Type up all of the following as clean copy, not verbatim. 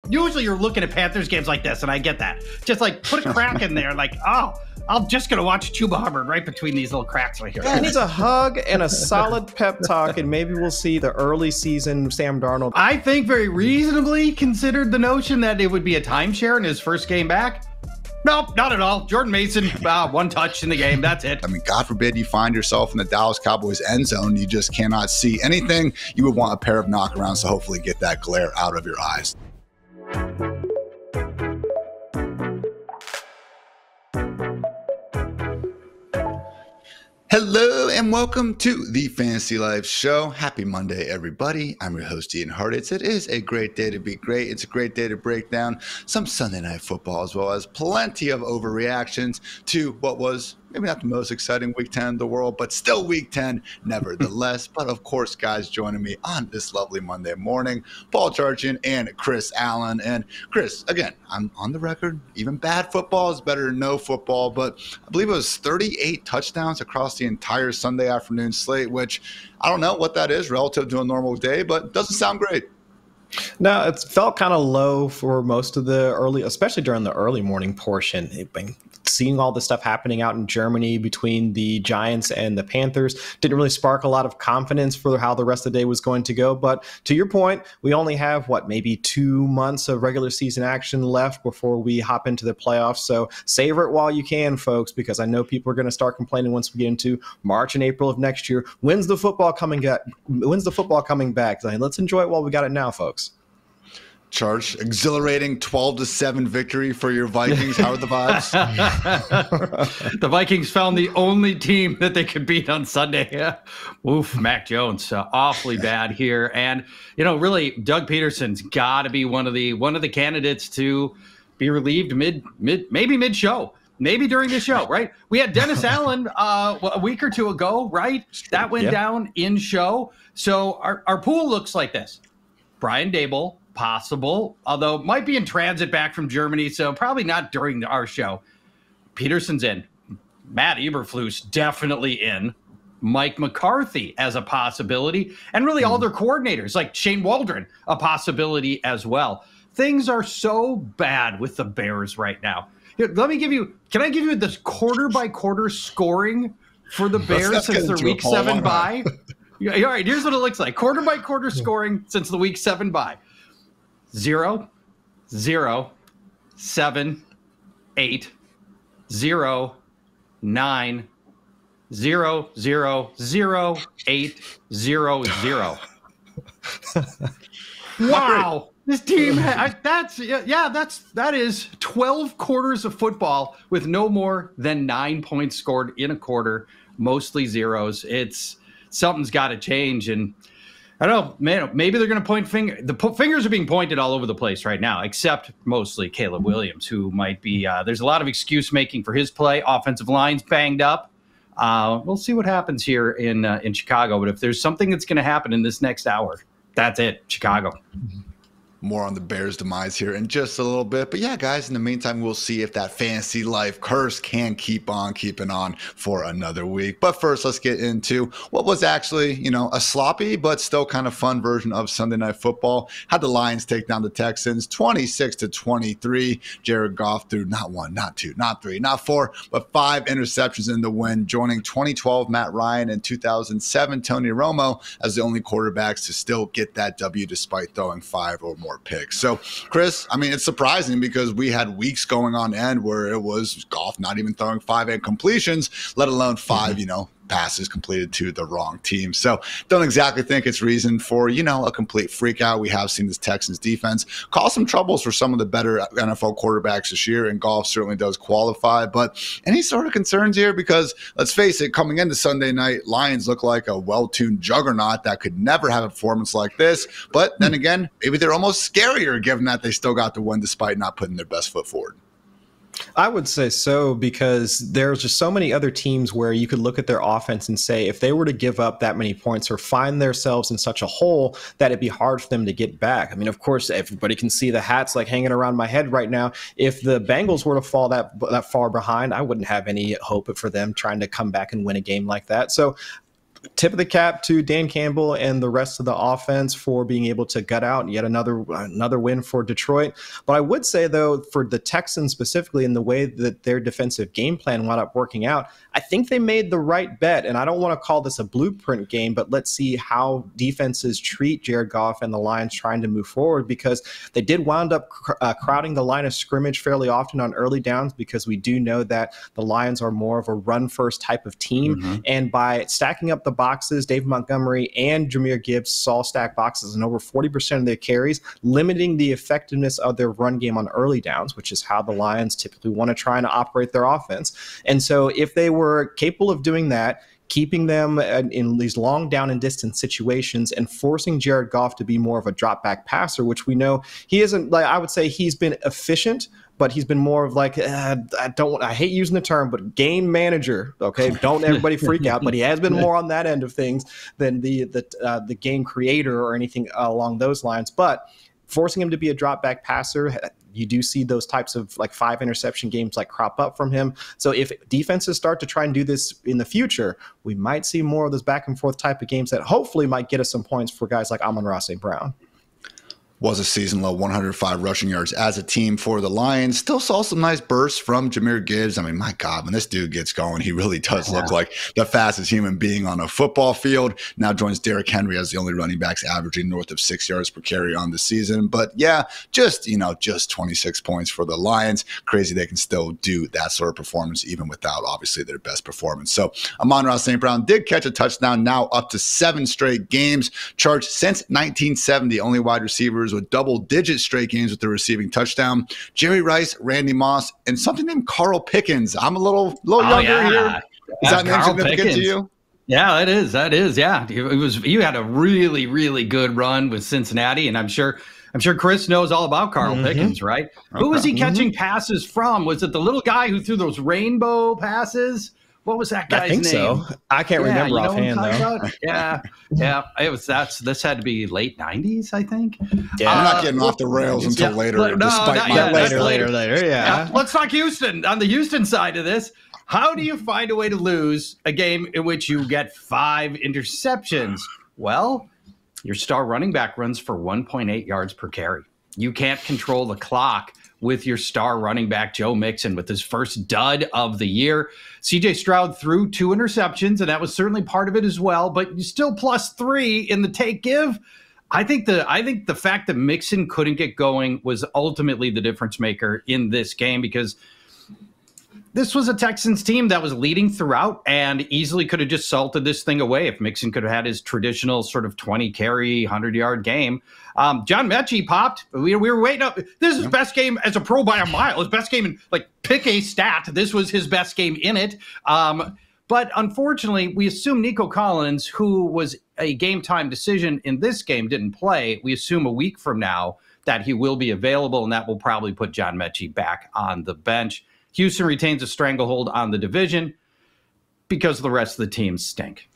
usually you're looking at Panthers games like this, and I get that. Just like put a crack in there, like, oh, I'm just going to watch Chuba Hubbard right between these little cracks right here. Yeah, he needs a hug and a solid pep talk, and maybe we'll see the early season Sam Darnold. I think very reasonably considered the notion that it would be a timeshare in his first game back. Nope, not at all. Jordan Mason, 1 touch in the game. That's it. I mean, God forbid you find yourself in the Dallas Cowboys end zone. You just cannot see anything. You would want a pair of knockarounds to hopefully get that glare out of your eyes. Hello and welcome to the Fantasy Life Show. Happy Monday, everybody. I'm your host, Ian Hartitz. It is a great day to be great. It's a great day to break down some Sunday Night Football, as well as plenty of overreactions to what was maybe not the most exciting Week 10 in the world, but still Week 10 nevertheless. But of course, guys, joining me on this lovely Monday morning, Paul Charchian and Chris Allen. And Chris, again, I'm on the record. Even bad football is better than no football. But I believe it was 38 touchdowns across the entire Sunday afternoon slate, which I don't know what that is relative to a normal day, but doesn't sound great. No, it felt kind of low for most of the early, especially during the early morning portion. Seeing all this stuff happening out in Germany between the Giants and the Panthers didn't really spark a lot of confidence for how the rest of the day was going to go. But to your point, we only have, maybe 2 months of regular season action left before we hop into the playoffs. So savor it while you can, folks, because I know people are going to start complaining once we get into March and April of next year. When's the football coming back? Let's enjoy it while we got it now, folks. Charge, exhilarating 12-7 victory for your Vikings. How are the vibes? The Vikings found the only team that they could beat on Sunday. Yeah. Oof, Mac Jones, awfully bad here. And, really, Doug Peterson's got to be one of the candidates to be relieved maybe mid-show. Maybe during the show, right? We had Dennis Allen a week or two ago, right? That went down in show. So our pool looks like this. Brian Daboll, possible, although might be in transit back from Germany, so probably not during our show. Peterson's in. Matt Eberflus definitely in. Mike McCarthy as a possibility, and really all their coordinators, like Shane Waldron, a possibility as well. Things are so bad with the Bears right now. Here, can I give you this quarter-by-quarter scoring for the Bears since their Week 7 bye? All right, here's what it looks like. Quarter-by-quarter scoring since the Week 7 bye. 0, 0, 7, 8, 0, 9, 0, 0, 0, 8, 0, 0. Wow. This team, that is 12 quarters of football with no more than 9 points scored in a quarter, mostly zeros. Something's got to change. And I don't know, man, maybe they're going to point finger. The fingers are being pointed all over the place right now, except mostly Caleb Williams, who might be, there's a lot of excuse making for his play. Offensive line's banged up. We'll see what happens here in Chicago. But if there's something that's going to happen in this next hour, that's it, Chicago. More on the Bears' demise here in just a little bit. But yeah, guys, in the meantime, we'll see if that fantasy life curse can keep on keeping on for another week. But first, let's get into what was actually, a sloppy but still kind of fun version of Sunday Night Football. Had the Lions take down the Texans 26-23. Jared Goff threw not 1, not 2, not 3, not 4, but 5 interceptions in the win, joining 2012 Matt Ryan and 2007 Tony Romo as the only quarterbacks to still get that W despite throwing 5 or more picks. So, Chris, it's surprising because we had weeks going on end where it was Goff not even throwing 5 incompletions, let alone 5, passes completed to the wrong team. So don't exactly think it's reason for, a complete freak out. We have seen this Texans defense cause some troubles for some of the better NFL quarterbacks this year, and Goff certainly does qualify. But any sort of concerns here? Because let's face it, coming into Sunday night, Lions look like a well-tuned juggernaut that could never have a performance like this. But then again, maybe they're almost scarier given that they still got the win despite not putting their best foot forward. I would say so, because there's just so many other teams where you could look at their offense and say if they were to give up that many points or find themselves in such a hole that it'd be hard for them to get back. Of course, everybody can see the hats like hanging around my head right now. If the Bengals were to fall that far behind, I wouldn't have any hope for them trying to come back and win a game like that. So tip of the cap to Dan Campbell and the rest of the offense for being able to gut out yet another win for Detroit. But I would say, though, for the Texans specifically, in the way that their defensive game plan wound up working out, I think they made the right bet. And I don't want to call this a blueprint game, but let's see how defenses treat Jared Goff and the Lions trying to move forward, because they did wind up crowding the line of scrimmage fairly often on early downs, because we do know that the Lions are more of a run-first type of team. Mm-hmm. And by stacking up the boxes, David Montgomery and Jahmyr Gibbs saw stack boxes in over 40% of their carries, limiting the effectiveness of their run game on early downs, which is how the Lions typically want to try and operate their offense. And so if they were capable of doing that, keeping them in these long down and distance situations and forcing Jared Goff to be more of a drop back passer, which we know he isn't. Like, I would say he's been efficient, but he's been more of like, I hate using the term, but game manager. Okay, don't everybody freak out, but he has been more on that end of things than the game creator or anything along those lines. But forcing him to be a drop back passer, you do see those types of like 5 interception games like crop up from him. So if defenses start to try and do this in the future, we might see more of those back and forth type of games that hopefully might get us some points for guys like Amon-Ra St. Brown. Was a season low 105 rushing yards as a team for the Lions. Still saw some nice bursts from Jahmyr Gibbs. I mean, my God, when this dude gets going, he really does look like the fastest human being on a football field. Now joins Derrick Henry as the only running backs averaging north of 6 yards per carry on the season. But yeah, just 26 points for the Lions. Crazy they can still do that sort of performance even without obviously their best performance. So Amon-Ra St. Brown did catch a touchdown, now up to 7 straight games. Charged since 1970, only wide receivers with double-digit straight games with the receiving touchdown. Jerry Rice, Randy Moss, and something named Carl Pickens. I'm a little younger here. Is that name significant to you? Yeah, it is. That is. Yeah, you had a really, really good run with Cincinnati, and I'm sure Chris knows all about Carl Pickens, right? Okay. Who was he catching passes from? Was it the little guy who threw those rainbow passes? What was that guy's name? So. I can't remember offhand though. Yeah. This had to be late 90s, I think. Yeah, I'm not getting off the rails until later. Later. Yeah. Let's talk Houston. On the Houston side of this, how do you find a way to lose a game in which you get 5 interceptions? Well, your star running back runs for 1.8 yards per carry. You can't control the clock with your star running back, Joe Mixon, with his first dud of the year. CJ Stroud threw 2 interceptions, and that was certainly part of it as well, but you still +3 in the take give. I think the fact that Mixon couldn't get going was ultimately the difference maker in this game, because this was a Texans team that was leading throughout and easily could have just salted this thing away if Mixon could have had his traditional sort of 20-carry, 100-yard game. John Mechie popped. We were waiting up. This is his best game as a pro by a mile. His best game in, pick a stat. This was his best game in it. But unfortunately, we assume Nico Collins, who was a game-time decision in this game, didn't play. We assume a week from now that he will be available, and that will probably put John Mechie back on the bench. Houston retains a stranglehold on the division because the rest of the teams stink.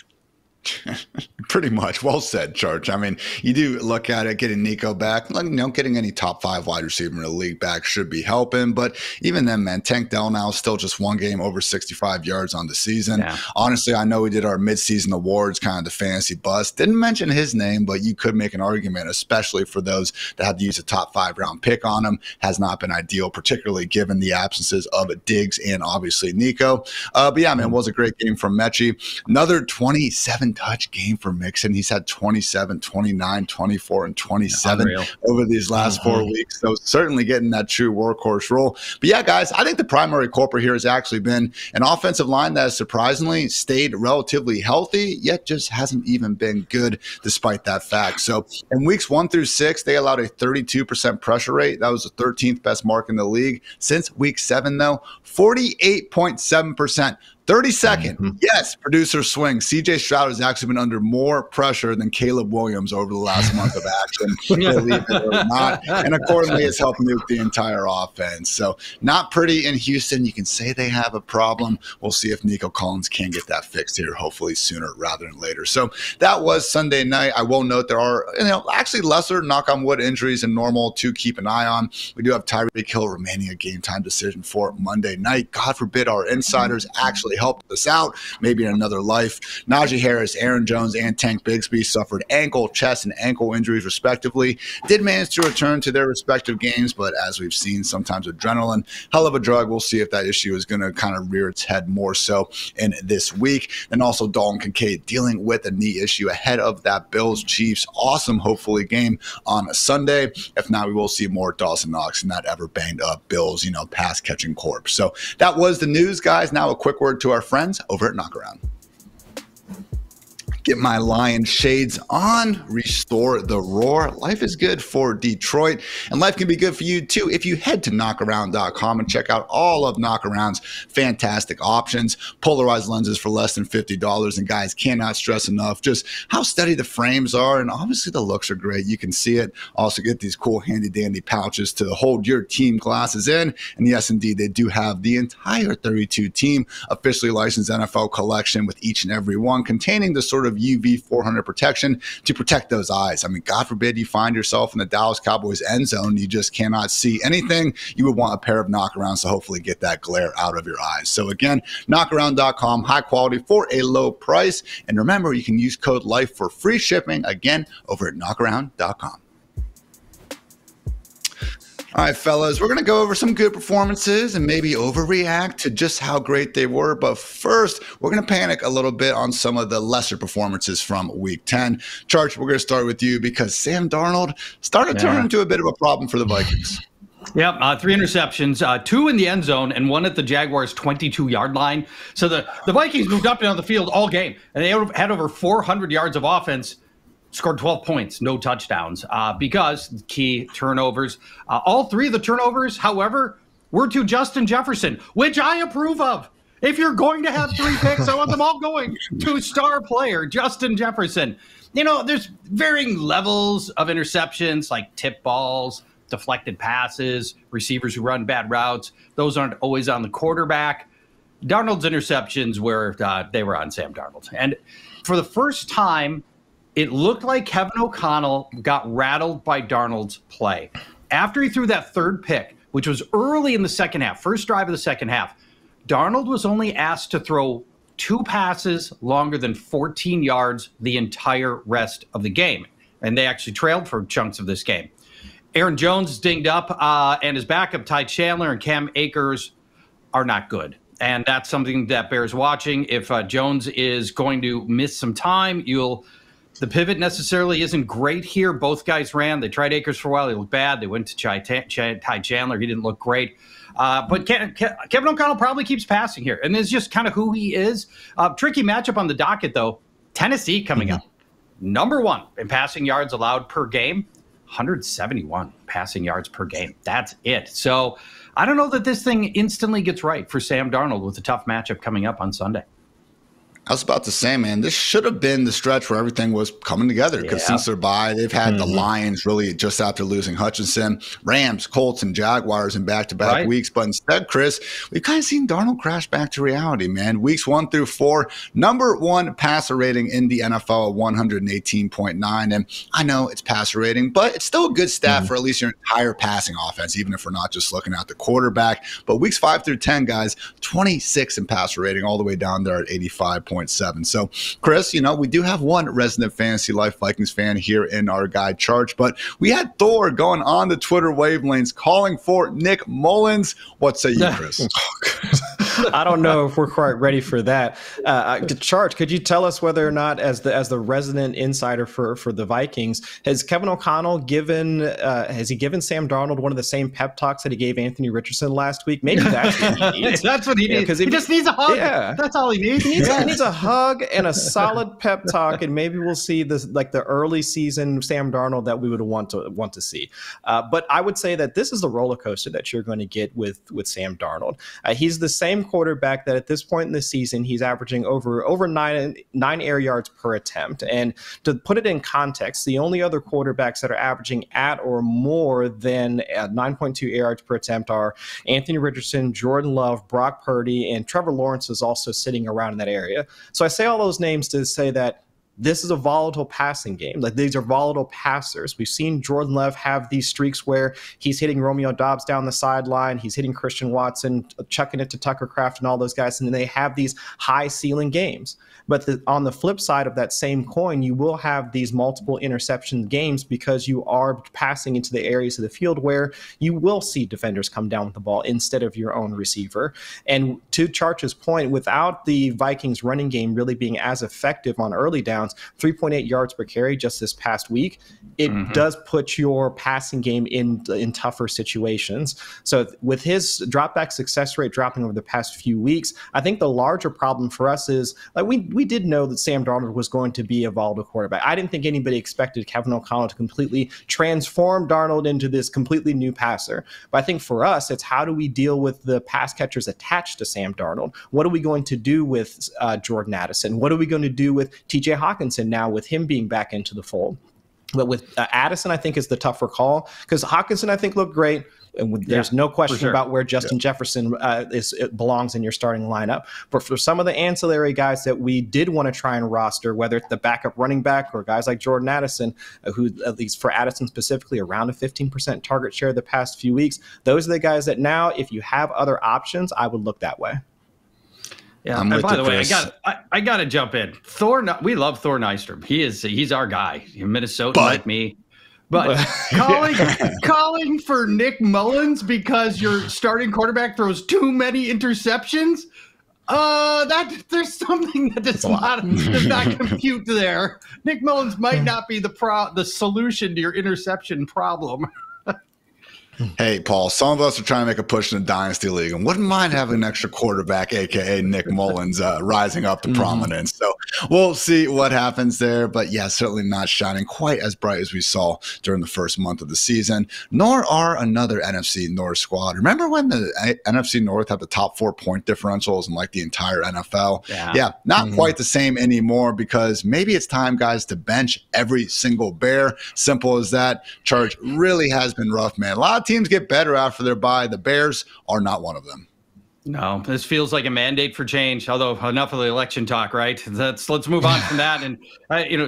Pretty much. Well said, Charch. I mean, you do look at it, getting Nico back, getting any top 5 wide receiver in the league back should be helping. But even then, man, Tank Dell now still just 1 game over 65 yards on the season. Yeah. Honestly, I know we did our midseason awards, kind of the fantasy bust. Didn't mention his name, but you could make an argument, especially for those that had to use a top 5 round pick on him. Has not been ideal, particularly given the absences of Diggs and obviously Nico. But yeah, man, it was a great game from Mechie. Another 27-touch game for Mixon. He's had 27, 29, 24, and 27 over these last 4 weeks. So certainly getting that true workhorse role. But yeah, guys, I think the primary culprit here has actually been an offensive line that has surprisingly stayed relatively healthy, yet just hasn't even been good despite that fact. So in weeks 1 through 6, they allowed a 32% pressure rate. That was the 13th best mark in the league. Since week 7, though, 48.7%. 32nd, yes, producer swing. CJ Stroud has actually been under more pressure than Caleb Williams over the last month of action, believe it or not. And accordingly, it's helped nuke the entire offense. So not pretty in Houston. You can say they have a problem. We'll see if Nico Collins can get that fixed here, hopefully sooner rather than later. So that was Sunday night. I will note there are actually lesser, knock on wood, injuries than normal to keep an eye on. We do have Tyreek Hill remaining a game time decision for Monday night. God forbid our insiders actually really helped us out, maybe in another life. Najee Harris, Aaron Jones, and Tank Bigsby suffered ankle, chest, and ankle injuries respectively. Did manage to return to their respective games, but as we've seen, sometimes adrenaline, hell of a drug. We'll see if that issue is going to kind of rear its head more so in this week. And also Dalton Kincaid dealing with a knee issue ahead of that Bills-Chiefs awesome, hopefully, game on a Sunday. If not, we will see more Dawson Knox and that ever banged up Bills, pass catching corpse. So that was the news, guys. Now a quick word to our friends over at Knockaround. Get my Lion shades on, restore the roar. Life is good for Detroit, and life can be good for you too if you head to knockaround.com and check out all of Knockaround's fantastic options. Polarized lenses for less than $50, and guys, cannot stress enough just how steady the frames are, and obviously the looks are great. You can see it. Also get these cool handy dandy pouches to hold your team glasses in, and yes, indeed, they do have the entire 32 team officially licensed NFL collection with each and every one containing the sort of UV 400 protection to protect those eyes. I mean, God forbid you find yourself in the Dallas Cowboys end zone, you just cannot see anything. You would want a pair of Knockarounds to hopefully get that glare out of your eyes. So again, knockaround.com, high quality for a low price. And remember, you can use code LIFE for free shipping, again, over at knockaround.com. All right, fellas, we're going to go over some good performances and maybe overreact to just how great they were. But first, we're going to panic a little bit on some of the lesser performances from Week 10. Charch, we're going to start with you because Sam Darnold started turning into a bit of a problem for the Vikings. Yep, 3 interceptions, 2 in the end zone, and 1 at the Jaguars' 22-yard line. So the Vikings moved up and down the field all game, and they had over 400 yards of offense. Scored 12 points, no touchdowns, because key turnovers. All 3 of the turnovers, however, were to Justin Jefferson, which I approve of. If you're going to have 3 picks, I want them all going to star player Justin Jefferson. There's varying levels of interceptions, like tip balls, deflected passes, receivers who run bad routes. Those aren't always on the quarterback. Darnold's interceptions they were on Sam Darnold. And for the first time, it looked like Kevin O'Connell got rattled by Darnold's play. After he threw that 3rd pick, which was early in the second half, first drive of the second half, Darnold was only asked to throw 2 passes longer than 14 yards the entire rest of the game. And they actually trailed for chunks of this game. Aaron Jones is dinged up, and his backup, Ty Chandler and Cam Akers, are not good. And that's something that bears watching. If Jones is going to miss some time, the pivot necessarily isn't great here. Both guys ran. They tried Akers for a while. He looked bad. They went to Ty Chandler. He didn't look great. But Kevin O'Connell probably keeps passing here. And it's just kind of who he is. Tricky matchup on the docket, though. Tennessee coming up. Number 1 in passing yards allowed per game. 171 passing yards per game. That's it. So I don't know that this thing instantly gets right for Sam Darnold with a tough matchup coming up on Sunday. I was about to say, man, this should have been the stretch where everything was coming together because since they're bye, they've had the Lions really just after losing Hutchinson, Rams, Colts, and Jaguars in back-to-back weeks. But instead, Chris, we've kind of seen Darnold crash back to reality, man. Weeks 1 through 4, number 1 passer rating in the NFL at 118.9. And I know it's passer rating, but it's still a good stat for at least your entire passing offense, even if we're not just looking at the quarterback. But weeks 5 through 10, guys, 26 in passer rating all the way down there at 85.7. So, Chris, we do have one resident Fantasy Life Vikings fan here in our guy Charch, but we had Thor going on the Twitter wavelengths calling for Nick Mullins. What say you, Chris? I don't know if we're quite ready for that. Charch, could you tell us whether or not, as the resident insider for the Vikings, has Kevin O'Connell given Sam Darnold one of the same pep talks that he gave Anthony Richardson last week? Maybe that's what he needs. That's what he needs. Because he just needs a hug. Yeah. That's all he needs. He needs a hug and a solid pep talk, and maybe we'll see this like the early season Sam Darnold that we would want to see. But I would say that this is the roller coaster that you're going to get with Sam Darnold. He's the same quarterback that at this point in the season he's averaging over nine air yards per attempt. And to put it in context, the only other quarterbacks that are averaging at or more than 9.2 air yards per attempt are Anthony Richardson, Jordan Love, Brock Purdy, and Trevor Lawrence is also sitting around in that area. So I say all those names to say that this is a volatile passing game. Like, these are volatile passers. We've seen Jordan Love have these streaks where he's hitting Romeo Doubs down the sideline, he's hitting Christian Watson, chucking it to Tucker Kraft and all those guys, and then they have these high ceiling games. But on the flip side of that same coin, you will have these multiple interception games because you are passing into the areas of the field where you will see defenders come down with the ball instead of your own receiver. And to Charch's point, without the Vikings running game really being as effective on early downs, 3.8 yards per carry just this past week, it does put your passing game in tougher situations. So with his dropback success rate dropping over the past few weeks, I think the larger problem for us is, like, we did know that Sam Darnold was going to be a volatile quarterback. I didn't think anybody expected Kevin O'Connell to completely transform Darnold into this completely new passer. But I think for us, it's how do we deal with the pass catchers attached to Sam Darnold? What are we going to do with Jordan Addison? What are we going to do with TJ Hawkinson now with him being back into the fold? But with Addison, I think is the tougher call, because Hawkinson, I think, looked great. And there's no question about where Justin Jefferson belongs in your starting lineup. But for some of the ancillary guys that we did want to try and roster, whether it's the backup running back or guys like Jordan Addison, who, at least for Addison specifically, around a 15% target share the past few weeks, those are the guys that now, if you have other options, I would look that way. Yeah, and by the way, I got to jump in. We love Thor Nystrom. He's our guy. Minnesota, like me. But calling for Nick Mullins because your starting quarterback throws too many interceptions, there's something that does not compute there. Nick Mullins might not be the solution to your interception problem. Hey, Paul, some of us are trying to make a push in the Dynasty League and wouldn't mind having an extra quarterback, a.k.a. Nick Mullins, rising up to prominence. So we'll see what happens there. But, yeah, certainly not shining quite as bright as we saw during the first month of the season, nor are another NFC North squad. Remember when the NFC North had the top 4-point differentials in, like, the entire NFL? Yeah, not quite the same anymore, because maybe it's time, guys, to bench every single Bear. Simple as that. Charge really has been rough, man. A lot of teams get better after their bye. The Bears are not one of them. No, this feels like a mandate for change. Although enough of the election talk, right? Let's move on from that. And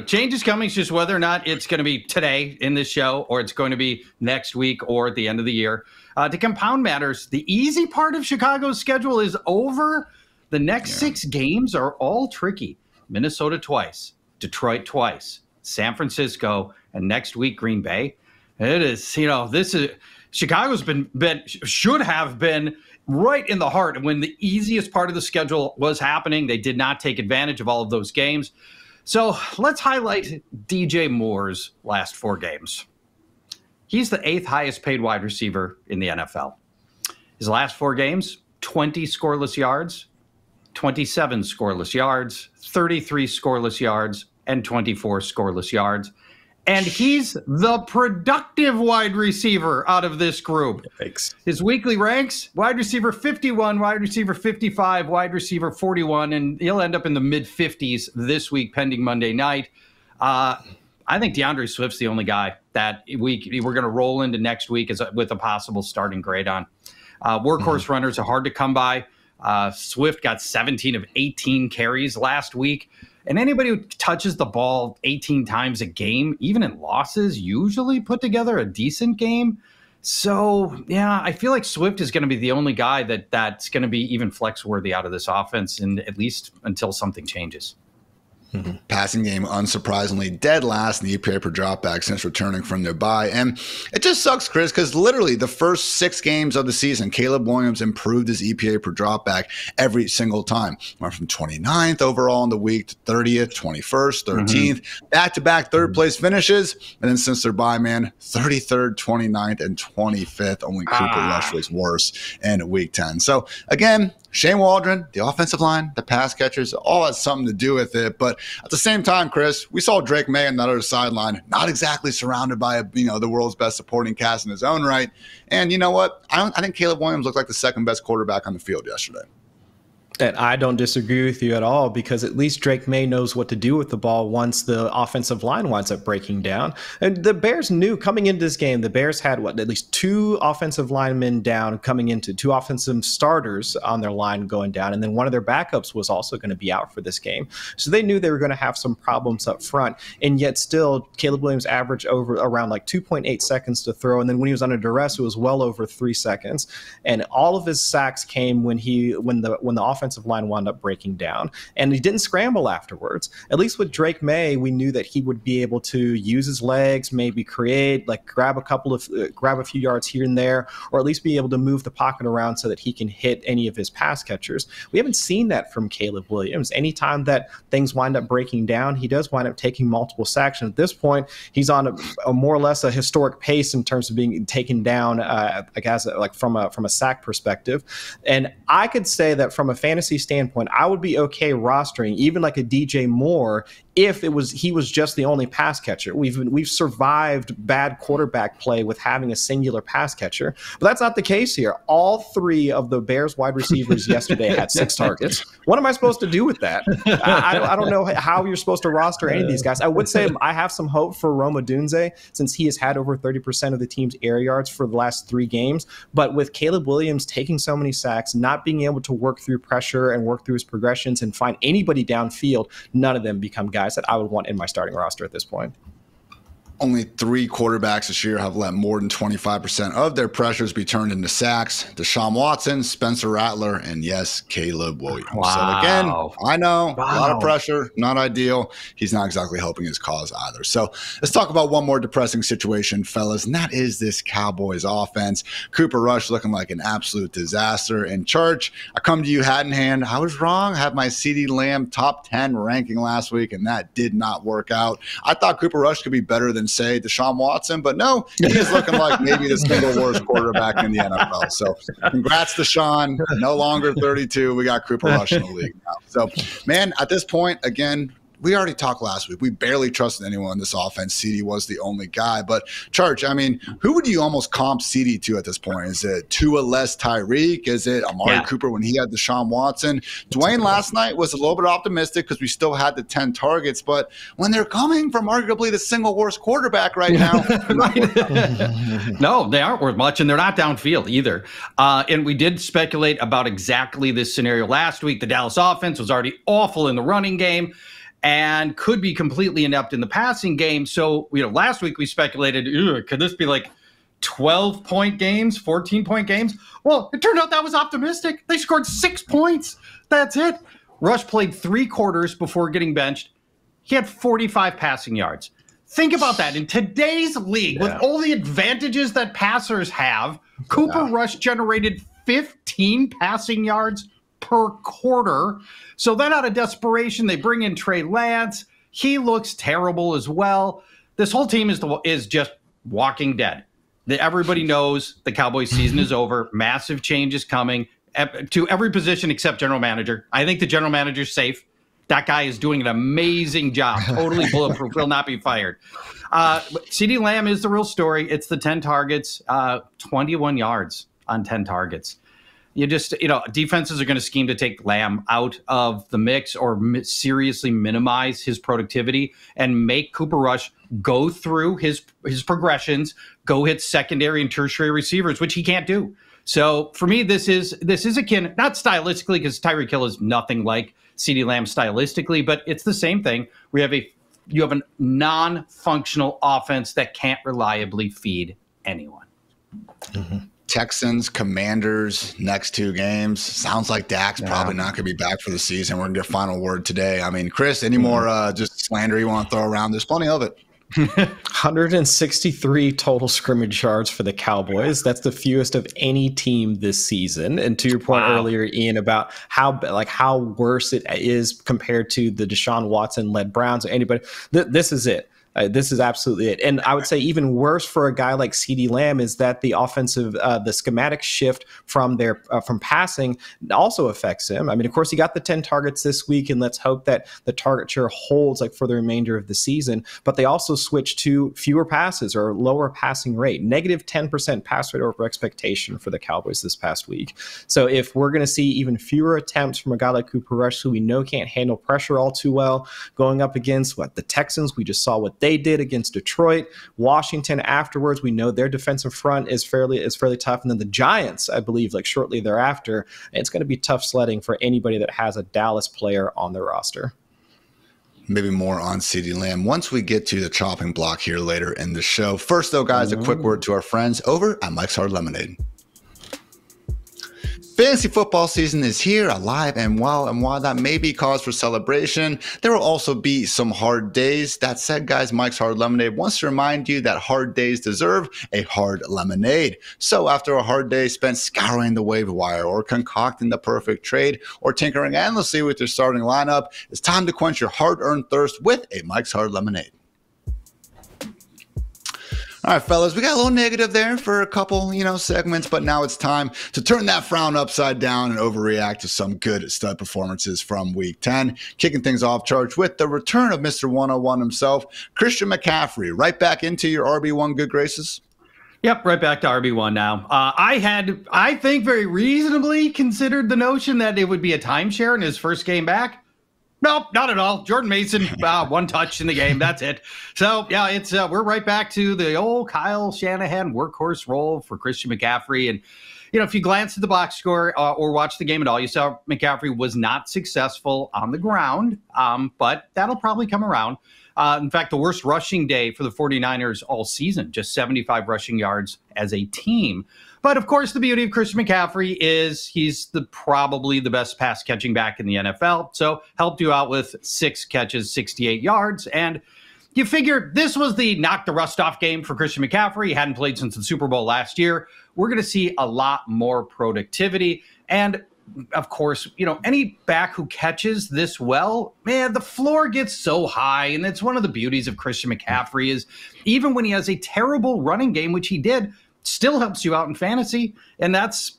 change is coming. It's just whether or not it's going to be today in this show, or it's going to be next week, or at the end of the year. To compound matters, the easy part of Chicago's schedule is over. The next 6 games are all tricky. Minnesota twice, Detroit twice, San Francisco, and next week Green Bay. It is, this is. Chicago's should have been right in the heart. And when the easiest part of the schedule was happening, they did not take advantage of all of those games. So let's highlight DJ Moore's last 4 games. He's the 8th highest paid wide receiver in the NFL. His last 4 games, 20 scoreless yards, 27 scoreless yards, 33 scoreless yards, and 24 scoreless yards. And he's the productive wide receiver out of this group. Thanks. His weekly ranks, wide receiver 51, wide receiver 55, wide receiver 41, and he'll end up in the mid-50s this week, pending Monday night. I think DeAndre Swift's the only guy that we're going to roll into next week with a possible starting grade on. Workhorse runners are hard to come by. Swift got 17 of 18 carries last week. And anybody who touches the ball 18 times a game, even in losses, usually put together a decent game. So, yeah, I feel like Swift is going to be the only guy that's going to be even flex-worthy out of this offense, and at least until something changes. Passing game, unsurprisingly, dead last in the EPA per dropback since returning from their bye. And it just sucks, Chris, because literally the first 6 games of the season, Caleb Williams improved his EPA per dropback every single time. Went from 29th overall in the week to 30th, 21st, 13th, back-to-back third-place finishes. And then since their bye, man, 33rd, 29th, and 25th. Only Cooper Rush was worse in week 10. So, again, Shane Waldron, the offensive line, the pass catchers, all has something to do with it. But at the same time, Chris, we saw Drake May on that other sideline, not exactly surrounded by the world's best supporting cast in his own right. And you know what? I think Caleb Williams looked like the second best quarterback on the field yesterday. And I don't disagree with you at all, because at least Drake May knows what to do with the ball once the offensive line winds up breaking down. And the Bears knew coming into this game, the Bears had at least 2 offensive linemen down coming into 2 offensive starters on their line going down. And then one of their backups was also going to be out for this game. So they knew they were going to have some problems up front. And yet still, Caleb Williams averaged over around like 2.8 seconds to throw. And then when he was under duress, it was well over 3 seconds. And all of his sacks came when the offensive line wound up breaking down, and he didn't scramble afterwards. At least with Drake May, we knew that he would be able to use his legs, maybe create, like grab a few yards here and there, or at least be able to move the pocket around so that he can hit any of his pass catchers. We haven't seen that from Caleb Williams. Anytime that things wind up breaking down, he does wind up taking multiple sacks. And at this point, he's on a more or less a historic pace in terms of being taken down, from a sack perspective. And I could say that from a fantasy standpoint, I would be okay rostering even like a DJ Moore if he was just the only pass catcher. We've survived bad quarterback play with having a singular pass catcher, but that's not the case here. All 3 of the Bears wide receivers yesterday had 6 targets. What am I supposed to do with that? I don't know how you're supposed to roster any of these guys. I would say I have some hope for Roma Dunze, since he has had over 30% of the team's air yards for the last 3 games. But with Caleb Williams taking so many sacks, not being able to work through pressure and work through his progressions and find anybody downfield, none of them become guys that I would want in my starting roster at this point. Only 3 quarterbacks this year have let more than 25% of their pressures be turned into sacks. Deshaun Watson, Spencer Rattler, and yes, Caleb Williams. Wow. So again, I know, a lot of pressure, not ideal. He's not exactly helping his cause either. So let's talk about one more depressing situation, fellas, and that is this Cowboys offense. Cooper Rush looking like an absolute disaster. And Charch, I come to you hat in hand. I was wrong. I had my CeeDee Lamb top 10 ranking last week, and that did not work out. I thought Cooper Rush could be better than, say, Deshaun Watson, but no, he is looking like maybe the single worst quarterback in the NFL. So congrats, Deshaun. No longer 32. We got Cooper Rush in the league now. So, man, at this point, again, we already talked last week. We barely trusted anyone in this offense. CeeDee was the only guy. But, Charch, I mean, who would you almost comp CeeDee to at this point? Is it Tua less Tyreek? Is it Amari Cooper when he had Deshaun Watson? Dwayne last night was a little bit optimistic because we still had the 10 targets. But when they're coming from arguably the single worst quarterback right now. No, they aren't worth much, and they're not downfield either. And we did speculate about exactly this scenario last week. The Dallas offense was already awful in the running game and could be completely inept in the passing game. So, last week we speculated, could this be like 12-point games, 14-point games? Well, it turned out that was optimistic. They scored 6 points. That's it. Rush played 3 quarters before getting benched. He had 45 passing yards. Think about that. In today's league, with all the advantages that passers have, Cooper Rush generated 15 passing yards per quarter. So then out of desperation, they bring in Trey Lance. He looks terrible as well. This whole team is just walking dead. Everybody knows the Cowboys season is over. Massive change is coming to every position except general manager. I think the general manager's safe. That guy is doing an amazing job. Totally bulletproof. Will not be fired. CeeDee Lamb is the real story. It's the 10 targets, 21 yards on 10 targets. Defenses are going to scheme to take Lamb out of the mix or seriously minimize his productivity and make Cooper Rush go through his progressions, go hit secondary and tertiary receivers, which he can't do. So for me, this is akin, not stylistically, because Tyreek Hill is nothing like CeeDee Lamb stylistically, but it's the same thing. You have a non-functional offense that can't reliably feed anyone. Mm-hmm. Texans, Commanders, next 2 games. Sounds like Dak's probably not going to be back for the season. We're going to get a final word today. I mean, Chris, any more just slander you want to throw around? There's plenty of it. 163 total scrimmage yards for the Cowboys. That's the fewest of any team this season. And to your point earlier, Ian, about how worse it is compared to the Deshaun Watson-led Browns or anybody, this is it. This is absolutely it. And I would say even worse for a guy like CeeDee Lamb is that the offensive, the schematic shift from from passing also affects him. I mean, of course, he got the 10 targets this week, and let's hope that the target share holds like for the remainder of the season. But they also switched to fewer passes or lower passing rate, negative 10% pass rate over expectation for the Cowboys this past week. So if we're going to see even fewer attempts from a guy like Cooper Rush, who we know can't handle pressure all too well, going up against the Texans, we just saw what they did against Detroit. Washington afterwards, we know their defensive front is fairly tough. And then the Giants, I believe, like shortly thereafter, it's going to be tough sledding for anybody that has a Dallas player on their roster. Maybe more on CeeDee Lamb once we get to the chopping block here later in the show. First, though, guys, a quick word to our friends over at Mike's Hard Lemonade. Fantasy football season is here, alive and well, and while that may be cause for celebration, there will also be some hard days. That said, guys, Mike's Hard Lemonade wants to remind you that hard days deserve a hard lemonade. So after a hard day spent scouring the waiver wire or concocting the perfect trade or tinkering endlessly with your starting lineup, it's time to quench your hard-earned thirst with a Mike's Hard Lemonade. All right, fellas, we got a little negative there for a couple, segments, but now it's time to turn that frown upside down and overreact to some good stud performances from Week 10. Kicking things off, Charge, with the return of Mr. 101 himself, Christian McCaffrey. Right back into your RB1 good graces? Yep, right back to RB1 now. I think, very reasonably considered the notion that it would be a timeshare in his first game back. Nope, not at all. Jordan Mason, one touch in the game. That's it. So, yeah, it's we're right back to the old Kyle Shanahan workhorse role for Christian McCaffrey. And, if you glance at the box score or watch the game at all, you saw McCaffrey was not successful on the ground, but that'll probably come around. In fact, the worst rushing day for the 49ers all season, just 75 rushing yards as a team. But, of course, the beauty of Christian McCaffrey is he's probably the best pass catching back in the NFL. So helped you out with 6 catches, 68 yards. And you figure this was the knock the rust off game for Christian McCaffrey. He hadn't played since the Super Bowl last year. We're going to see a lot more productivity. And, of course, any back who catches this well, man, the floor gets so high. And it's one of the beauties of Christian McCaffrey is even when he has a terrible running game, which he did, still helps you out in fantasy, and that's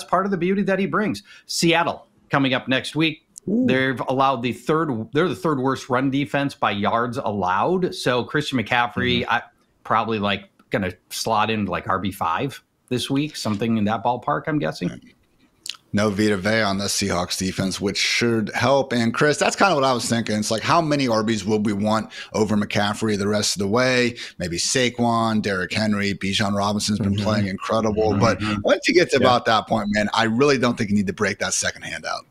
part of the beauty that he brings. Seattle coming up next week. Ooh. They're the third worst run defense by yards allowed. So Christian McCaffrey, I probably gonna slot in RB5 this week, something in that ballpark, I'm guessing. No Vita Vea on the Seahawks defense, which should help. And Chris, that's kind of what I was thinking. It's how many RBs will we want over McCaffrey the rest of the way? Maybe Saquon, Derrick Henry, Bijan Robinson's been playing incredible. But once you get to about that point, man, I really don't think you need to break that second hand out.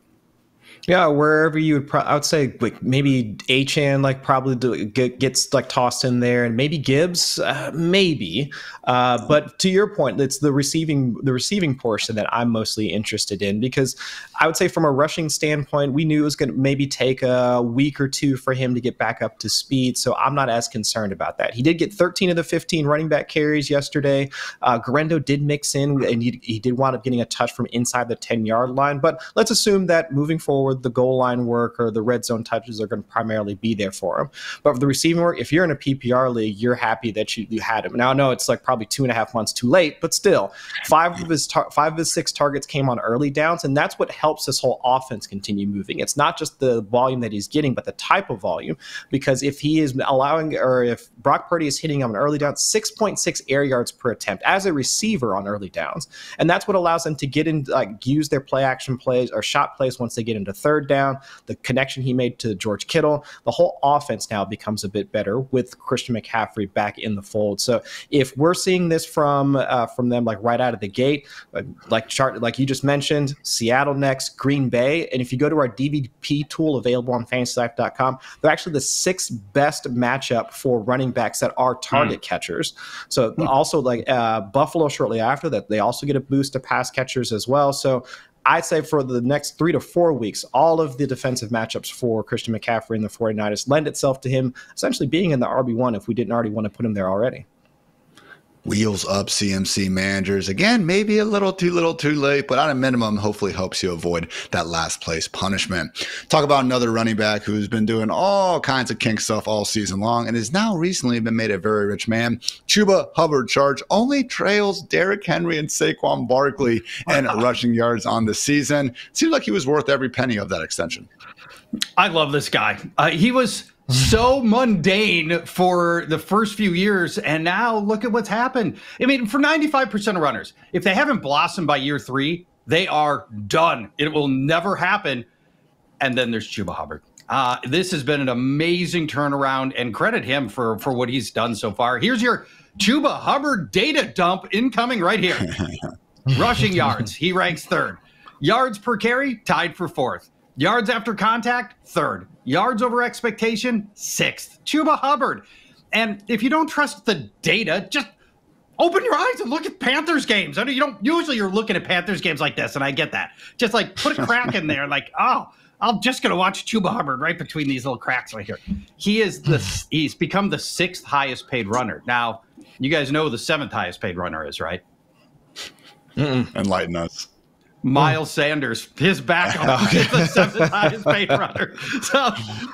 Yeah, wherever you would, I would say maybe Achane probably gets tossed in there, and maybe Gibbs, maybe. But to your point, it's the receiving portion that I'm mostly interested in, because I would say from a rushing standpoint, we knew it was going to maybe take a week or two for him to get back up to speed. So I'm not as concerned about that. He did get 13 of the 15 running back carries yesterday. Garendo did mix in, and he did wind up getting a touch from inside the 10-yard line. But let's assume that moving forward, the goal line work or the red zone touches are going to primarily be there for him. But for the receiving work, if you're in a PPR league, you're happy that you had him. Now, I know it's probably 2.5 months too late, but still, 5 of his 6 targets came on early downs, and that's what helps this whole offense continue moving. It's not just the volume that he's getting, but the type of volume, because if he is if Brock Purdy is hitting him on early downs, 6.6 air yards per attempt as a receiver on early downs, and that's what allows them to get in, use their play action plays or shot plays once they get into third down. The connection he made to George Kittle, the whole offense now becomes a bit better with Christian McCaffrey back in the fold. So if we're seeing this from them right out of the gate, like you just mentioned, Seattle next, Green Bay, and if you go to our DVP tool available on FantasyLife.com, they're actually the 6th best matchup for running backs that are target catchers. So also Buffalo shortly after that, they also get a boost to pass catchers as well. So I'd say for the next 3 to 4 weeks, all of the defensive matchups for Christian McCaffrey and the 49ers lend itself to him essentially being in the RB1 if we didn't already want to put him there already. Wheels up, CMC managers. Again, maybe a little too late, but at a minimum, hopefully helps you avoid that last place punishment. Talk about another running back who's been doing all kinds of kink stuff all season long and has now recently been made a very rich man. Chuba Hubbard charge only trails Derrick Henry and Saquon Barkley and rushing yards on the season. Seems like he was worth every penny of that extension. I love this guy. He was so mundane for the first few years, and now look at what's happened. I mean, for 95% of runners, if they haven't blossomed by year 3, they are done. It will never happen. And then there's Chuba Hubbard. This has been an amazing turnaround, and credit him for what he's done so far. Here's your Chuba Hubbard data dump incoming right here. Rushing yards, he ranks 3rd. Yards per carry, tied for 4th. Yards after contact, 3rd. Yards over expectation, 6th. Chuba Hubbard. And if you don't trust the data, just open your eyes and look at Panthers games. I know you're looking at Panthers games like this, and I get that. Just like put a crack in there, like, oh, I'm just going to watch Chuba Hubbard right between these little cracks right here. He's become the 6th highest paid runner. Now, you guys know the 7th highest paid runner is, right? Enlighten us. Miles Sanders, his backup, is the 7th highest paid runner. So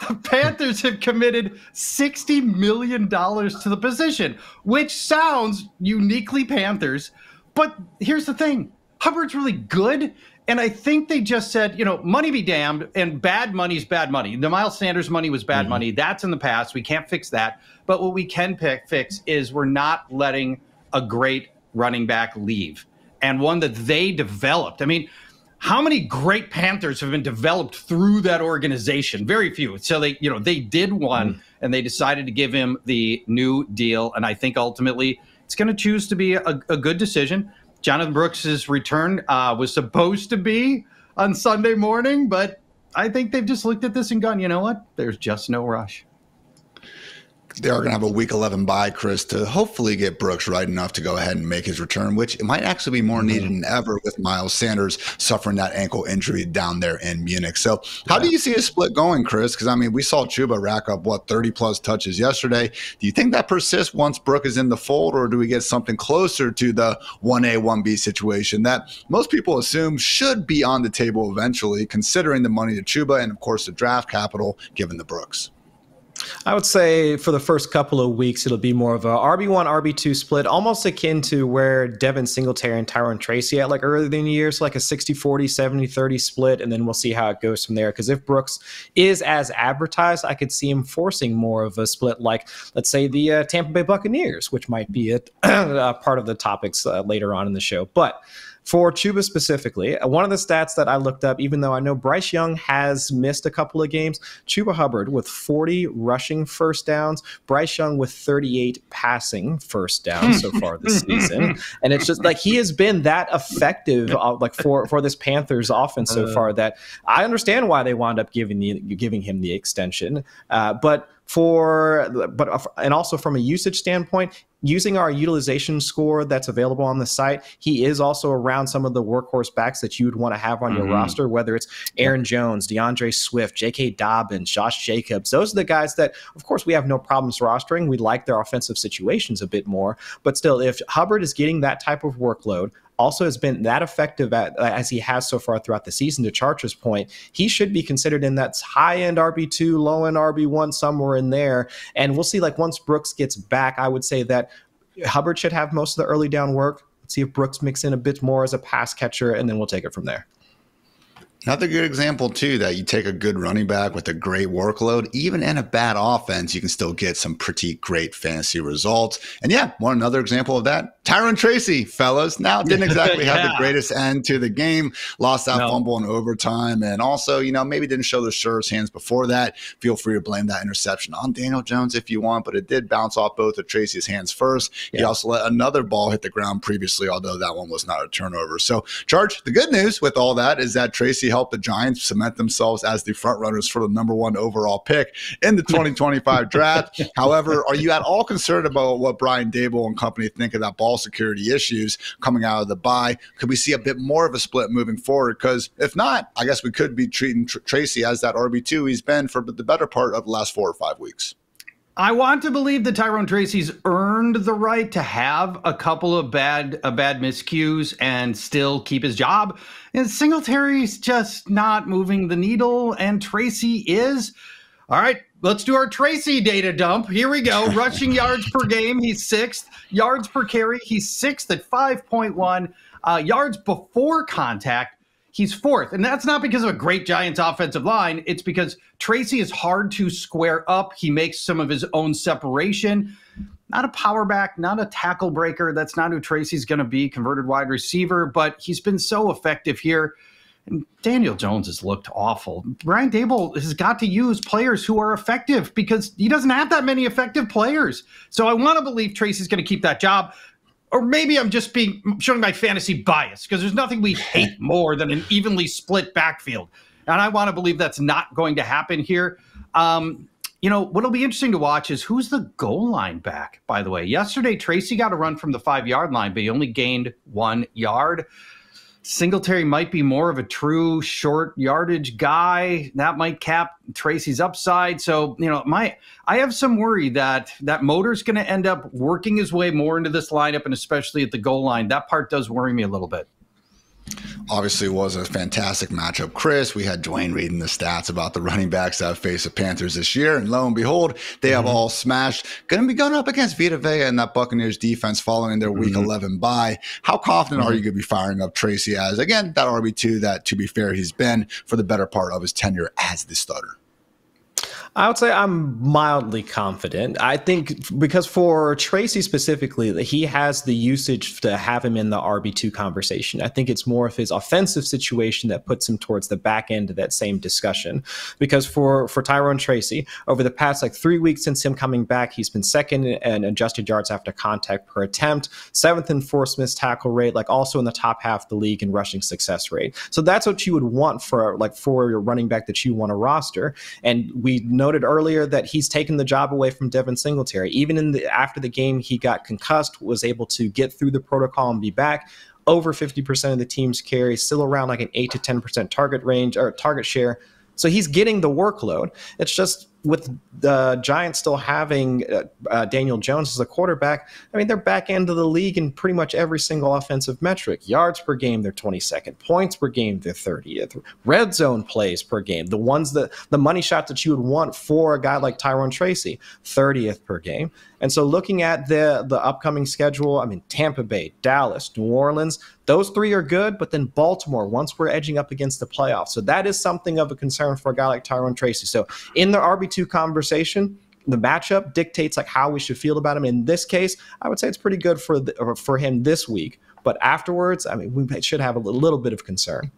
the Panthers have committed $60 million to the position, which sounds uniquely Panthers. But here's the thing. Hubbard's really good. And I think they just said, money be damned, and bad money's bad money. The Miles Sanders money was bad money. That's in the past. We can't fix that. But what we can fix is we're not letting a great running back leave. And one that they developed. I mean, how many great Panthers have been developed through that organization? Very few. So they did one, and they decided to give him the new deal. And I think ultimately it's going to choose to be a good decision. Jonathan Brooks's return was supposed to be on Sunday morning, but I think they've just looked at this and gone, you know what? There's just no rush. They are going to have a week 11 bye, Chris, to hopefully get Brooks right enough to go ahead and make his return, which it might actually be more needed than ever with Miles Sanders suffering that ankle injury down there in Munich. So how do you see a split going, Chris? Because, I mean, we saw Chuba rack up, 30-plus touches yesterday. Do you think that persists once Brooks is in the fold, or do we get something closer to the 1A, 1B situation that most people assume should be on the table eventually, considering the money to Chuba and, of course, the draft capital given the Brooks? I would say for the first couple of weeks, it'll be more of a RB1, RB2 split, almost akin to where Devin Singletary and Tyrone Tracy at earlier in the year. So a 60-40, 70-30 split, and then we'll see how it goes from there. Because if Brooks is as advertised, I could see him forcing more of a split like, let's say, the Tampa Bay Buccaneers, which might be a part of the topics later on in the show. But for Chuba specifically, one of the stats that I looked up, even though I know Bryce Young has missed a couple of games, Chuba Hubbard with 40 rushing first downs, Bryce Young with 38 passing first downs so far this season. And it's just he has been that effective for this Panthers offense so far that I understand why they wound up giving him the extension. But also from a usage standpoint, using our utilization score that's available on the site, he is also around some of the workhorse backs that you would want to have on your roster, whether it's Aaron Jones, DeAndre Swift, J.K. Dobbins, Josh Jacobs. Those are the guys that, of course, we have no problems rostering. We like their offensive situations a bit more. But still, if Hubbard is getting that type of workload, also has been that effective as he has so far throughout the season, to Charcher's point, he should be considered in that high-end RB2, low-end RB1, somewhere in there. And we'll see, once Brooks gets back, I would say that Hubbard should have most of the early down work. Let's see if Brooks mix in a bit more as a pass catcher, and then we'll take it from there. Another good example, too, that you take a good running back with a great workload, even in a bad offense, you can still get some pretty great fantasy results. And another example of that, Tyrone Tracy, fellas. Now, didn't exactly have the greatest end to the game. Lost that fumble in overtime. And also, maybe didn't show the surest hands before that. Feel free to blame that interception on Daniel Jones if you want, but it did bounce off both of Tracy's hands first. Yeah. He also let another ball hit the ground previously, although that one was not a turnover. So, Charge, the good news with all that is that Tracy helped the Giants cement themselves as the front runners for the #1 overall pick in the 2025 draft. However, are you at all concerned about what Brian Daboll and company think of that ball security issues coming out of the bye? Could we see a bit more of a split moving forward? Because if not, I guess we could be treating Tracy as that RB2 he's been for the better part of the last 4 or 5 weeks. I want to believe that Tyrone Tracy's earned the right to have a couple of bad miscues and still keep his job. And Singletary's just not moving the needle, and Tracy is. All right, let's do our Tracy data dump. Here we go. Rushing yards per game, he's 6th. Yards per carry, he's 6th at 5.1. Yards before contact, he's 4th. And that's not because of a great Giants offensive line. It's because Tracy is hard to square up. He makes some of his own separation. Not a power back, not a tackle breaker. That's not who Tracy's going to be, converted wide receiver. But he's been so effective here. And Daniel Jones has looked awful. Brian Daboll has got to use players who are effective because he doesn't have that many effective players. So I want to believe Tracy's going to keep that job. Or maybe I'm just showing my fantasy bias because there's nothing we hate more than an evenly split backfield. And I want to believe that's not going to happen here. What'll be interesting to watch is who's the goal line back, by the way. Yesterday, Tracy got a run from the 5-yard line, but he only gained 1 yard. Singletary might be more of a true short yardage guy. That might cap Tracy's upside. So, I have some worry that Motor's going to end up working his way more into this lineup, and especially at the goal line. That part does worry me a little bit. Obviously, it was a fantastic matchup, Chris. We had Dwayne reading the stats about the running backs that have faced the Panthers this year, and lo and behold, they have all smashed. Going to be going up against Vita Vea and that Buccaneers defense following their Week 11 bye. How confident are you going to be firing up Tracy as, again, that RB2 that, to be fair, he's been for the better part of his tenure as the starter? I would say I'm mildly confident. I think because for Tracy specifically, he has the usage to have him in the RB2 conversation. I think it's more of his offensive situation that puts him towards the back end of that same discussion. Because for Tyrone Tracy, over the past 3 weeks since him coming back, he's been 2nd in adjusted yards after contact per attempt, 7th in forced missed tackle rate, also in the top half of the league in rushing success rate. So that's what you would want for your running back that you want to roster. And we noted earlier that he's taken the job away from Devin Singletary. Even after the game, he got concussed, was able to get through the protocol and be back. Over 50% of the team's carry, still around an 8 to 10% target range or target share. So he's getting the workload. It's just with the Giants still having Daniel Jones as a quarterback, they're back end of the league in pretty much every single offensive metric. Yards per game, they're 22nd. Points per game, they're 30th. Red zone plays per game, the ones that the money shots that you would want for a guy like Tyrone Tracy, 30th per game. And so looking at the upcoming schedule, Tampa Bay, Dallas, New Orleans, those 3 are good, but then Baltimore, once we're edging up against the playoffs. So that is something of a concern for a guy like Tyrone Tracy. So in the RB2 conversation, the matchup dictates how we should feel about him. In this case, I would say it's pretty good for him this week. But afterwards, we should have a little bit of concern.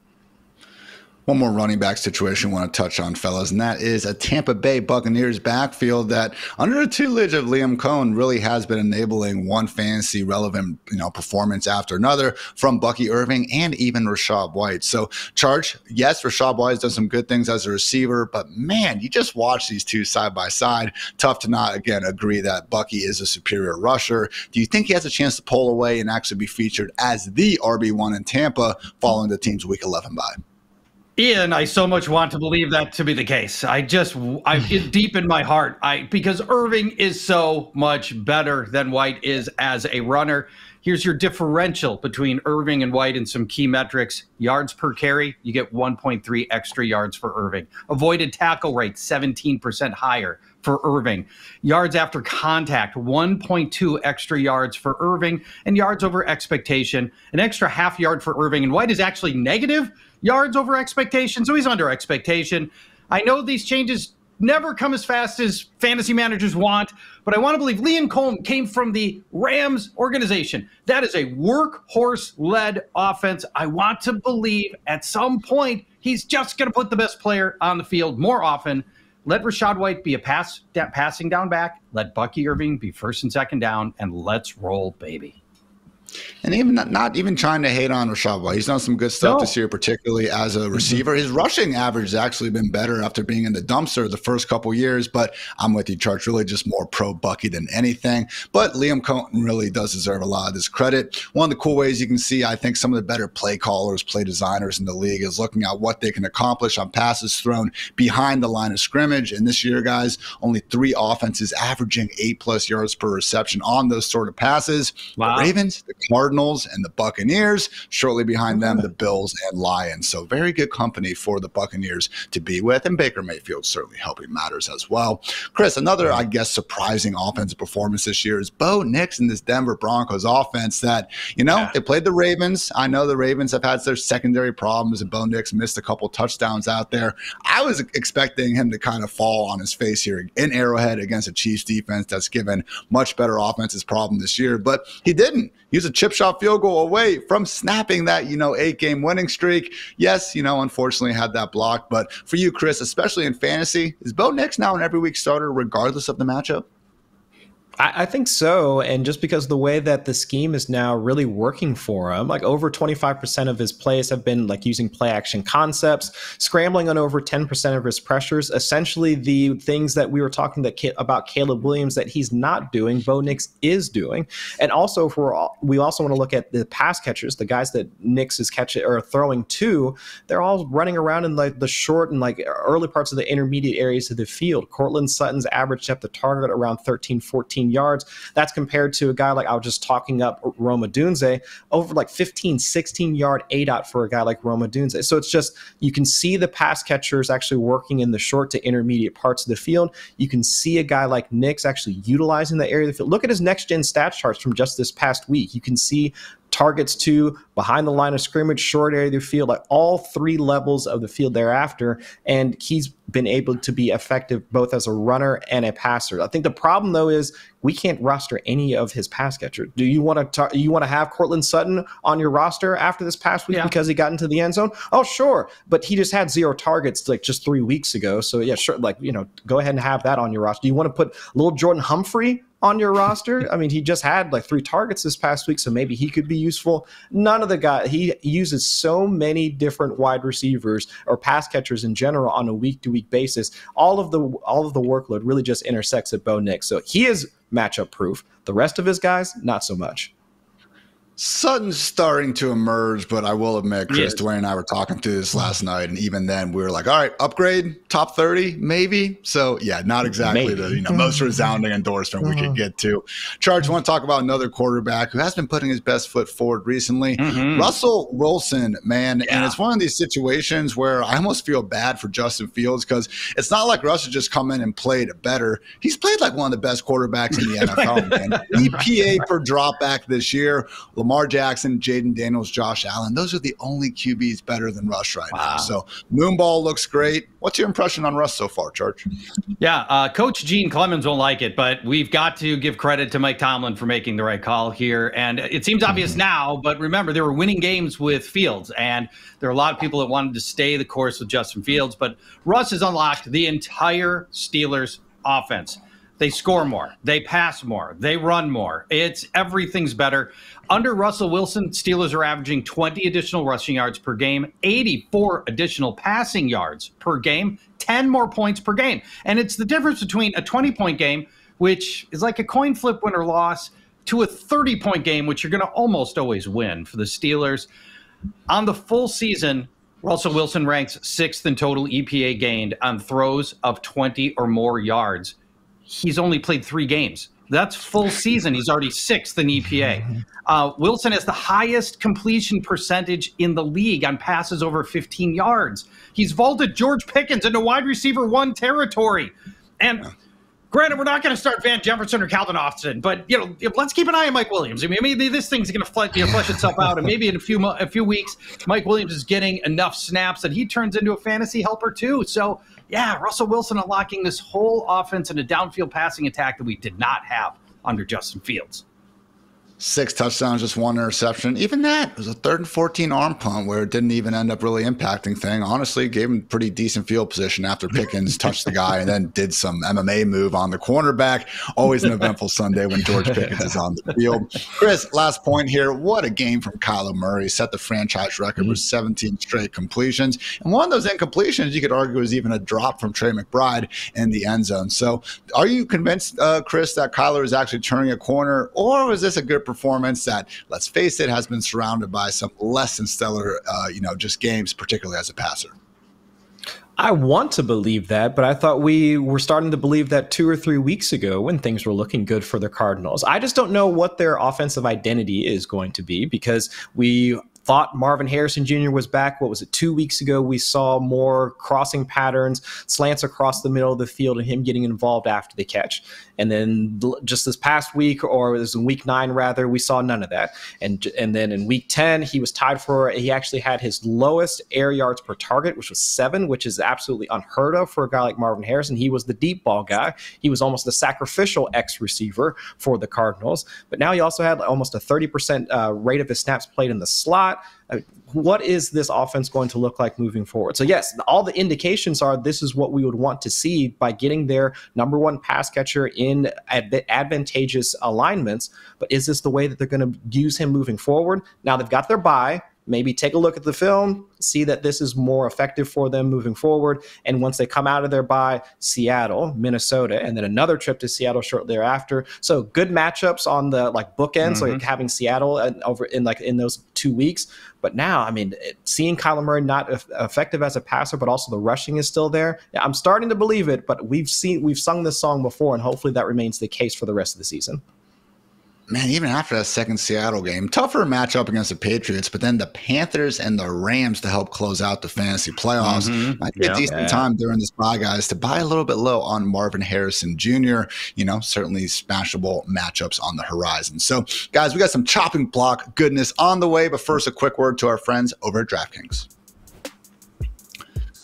One more running back situation I want to touch on, fellas, and that is a Tampa Bay Buccaneers backfield that, under the tutelage of Liam Cohen, really has been enabling one fantasy relevant, performance after another from Bucky, Irving, and even Rachaad White. So, Charge, yes, Rachaad White has done some good things as a receiver, but man, you just watch these two side by side. Tough to not, again, agree that Bucky is a superior rusher. Do you think he has a chance to pull away and actually be featured as the RB1 in Tampa following the team's Week 11 bye? Ian, I so much want to believe that to be the case. I'm deep in my heart, because Irving is so much better than White is as a runner. Here's your differential between Irving and White in some key metrics. Yards per carry, you get 1.3 extra yards for Irving. Avoided tackle rate, 17% higher for Irving. Yards after contact, 1.2 extra yards for Irving. And yards over expectation, an extra half yard for Irving. And White is actually negative yards over expectation, so he's under expectation. I know these changes never come as fast as fantasy managers want, but I want to believe Liam Cohen came from the Rams organization. That is a workhorse-led offense. I want to believe at some point he's just going to put the best player on the field more often. Let Rachaad White be a passing down back. Let Bucky Irving be first and second down, and let's roll, baby. And even not even trying to hate on Rashad White. He's done some good stuff this year, particularly as a receiver. His rushing average has actually been better after being in the dumpster the first couple years, but I'm with you, Charch, really just more pro Bucky than anything. But Liam Cohen really does deserve a lot of this credit. One of the cool ways you can see, I think, some of the better play callers, play designers in the league is looking at what they can accomplish on passes thrown behind the line of scrimmage. And this year, guys, only 3 offenses averaging 8+ yards per reception on those sort of passes. Wow. The Ravens, the Cardinals, and the Buccaneers. Shortly behind them, the Bills and Lions. So very good company for the Buccaneers to be with. And Baker Mayfield certainly helping matters as well. Chris, another, I guess, surprising offensive performance this year is Bo Nix in this Denver Broncos offense that, they played the Ravens. I know the Ravens have had their secondary problems, and Bo Nix missed a couple touchdowns out there. I was expecting him to kind of fall on his face here in Arrowhead against a Chiefs defense that's given much better offenses problem this year, but he didn't. He was a chip shot field goal away from snapping that, 8-game winning streak. Yes, unfortunately had that blocked. But for you, Chris, especially in fantasy, is Bo Nix now an every week starter regardless of the matchup? I think so. And just because the way that the scheme is now really working for him, like over 25% of his plays have been like using play action concepts, scrambling on over 10% of his pressures. Essentially, the things that we were talking about Caleb Williams that he's not doing, Bo Nix is doing. And also, we also want to look at the pass catchers, the guys that Nix is catching or throwing to. They're all running around in like the short and like early parts of the intermediate areas of the field. Cortland Sutton's average depth of target around 13-14 yards. That's compared to a guy like I was just talking up Rome Odunze over like 15-16 yard ADOT for a guy like Rome Odunze. So it's just, you can see the pass catchers actually working in the short to intermediate parts of the field. You can see a guy like Nix actually utilizing the area of the field. Look at his next gen stats charts from just this past week. You can see targets to behind the line of scrimmage, short area of the field, like all 3 levels of the field thereafter. And he's been able to be effective both as a runner and a passer. I think the problem, though, is we can't roster any of his pass catchers. Do you want to have Cortland Sutton on your roster after this past week because he got into the end zone? Oh, sure. But he just had 0 targets like just 3 weeks ago. So, yeah, sure. Like, go ahead and have that on your roster. Do you want to put little Jordan Humphrey on your roster? I mean, he just had like 3 targets this past week, so maybe he could be useful. None of the guys, he uses so many different wide receivers or pass catchers in general on a week-to-week basis. All of the workload really just intersects at Bo Nix. So he is matchup proof. The rest of his guys, not so much. Sutton's starting to emerge, but I will admit, Chris, Dwayne and I were talking through this last night, and even then we were like, all right, upgrade, top 30, maybe. So, yeah, not exactly the most resounding endorsement we could get to. Charge, I want to talk about another quarterback who has been putting his best foot forward recently. Russell Wilson, man. Yeah. And it's one of these situations where I almost feel bad for Justin Fields because it's not like Russell just come in and played better. He's played like one of the best quarterbacks in the NFL, man. EPA per dropback this year. Lamar Jackson, Jaden Daniels, Josh Allen. Those are the only QBs better than Russ right now. So Moonball looks great. What's your impression on Russ so far, Church? Yeah, Coach Gene Clemens won't like it, but we've got to give credit to Mike Tomlin for making the right call here. And it seems obvious now, but remember, they were winning games with Fields, and there are a lot of people that wanted to stay the course with Justin Fields. But Russ has unlocked the entire Steelers offense. They score more, they pass more, they run more. Everything's better. Under Russell Wilson, Steelers are averaging 20 additional rushing yards per game, 84 additional passing yards per game, 10 more points per game. And it's the difference between a 20-point game, which is like a coin flip win or loss, to a 30-point game, which you're going to almost always win for the Steelers. On the full season, Russell Wilson ranks 6th in total EPA gained on throws of 20 or more yards. He's only played 3 games. That's full season. He's already 6th in EPA. Wilson has the highest completion percentage in the league on passes over 15 yards. He's vaulted George Pickens into wide receiver 1 territory. And granted, we're not going to start Van Jefferson or Calvin Austin, but let's keep an eye on Mike Williams. I mean, maybe this thing's going to flesh itself out, and maybe in a few weeks, Mike Williams is getting enough snaps that he turns into a fantasy helper too. So, yeah, Russell Wilson unlocking this whole offense and a downfield passing attack that we did not have under Justin Fields. 6 touchdowns, just 1 interception. Even that, it was a 3rd and 14 arm punt where it didn't even end up really impacting thing. Honestly, gave him pretty decent field position after Pickens touched the guy and then did some MMA move on the cornerback. Always an eventful Sunday when George Pickens is on the field. Chris, last point here. What a game from Kyler Murray. Set the franchise record with 17 straight completions. And one of those incompletions, you could argue, is even a drop from Trey McBride in the end zone. So are you convinced, Chris, that Kyler is actually turning a corner, or was this a good performance that, let's face it, has been surrounded by some less than stellar, just games, particularly as a passer? I want to believe that, but I thought we were starting to believe that 2 or 3 weeks ago when things were looking good for the Cardinals. I just don't know what their offensive identity is going to be, because we thought Marvin Harrison Jr. was back. What was it, 2 weeks ago? We saw more crossing patterns, slants across the middle of the field, and him getting involved after the catch. And then just this past week, or it was in week 9 rather, we saw none of that. And then in week 10, he actually had his lowest air yards per target, which was 7, which is absolutely unheard of for a guy like Marvin Harrison. He was the deep ball guy. He was almost the sacrificial X receiver for the Cardinals. But now he also had almost a 30% rate of his snaps played in the slot. What is this offense going to look like moving forward? So yes, all the indications are this is what we would want to see by getting their number 1 pass catcher in advantageous alignments. But is this the way that they're going to use him moving forward? Now they've got their bye. Maybe take a look at the film, see that this is more effective for them moving forward. And once they come out of their bye, Seattle, Minnesota, and then another trip to Seattle shortly thereafter. So good matchups on the bookends, like having Seattle over in those 2 weeks. But now, I mean, seeing Kyler Murray not effective as a passer, but also the rushing is still there. I'm starting to believe it, but we've sung this song before, and hopefully that remains the case for the rest of the season. Man, even after that second Seattle game, tougher matchup against the Patriots, but then the Panthers and the Rams to help close out the fantasy playoffs. Might be a decent time during this bye, guys, to buy a little bit low on Marvin Harrison Jr. Certainly smashable matchups on the horizon. So, guys, we got some chopping block goodness on the way, but first, a quick word to our friends over at DraftKings.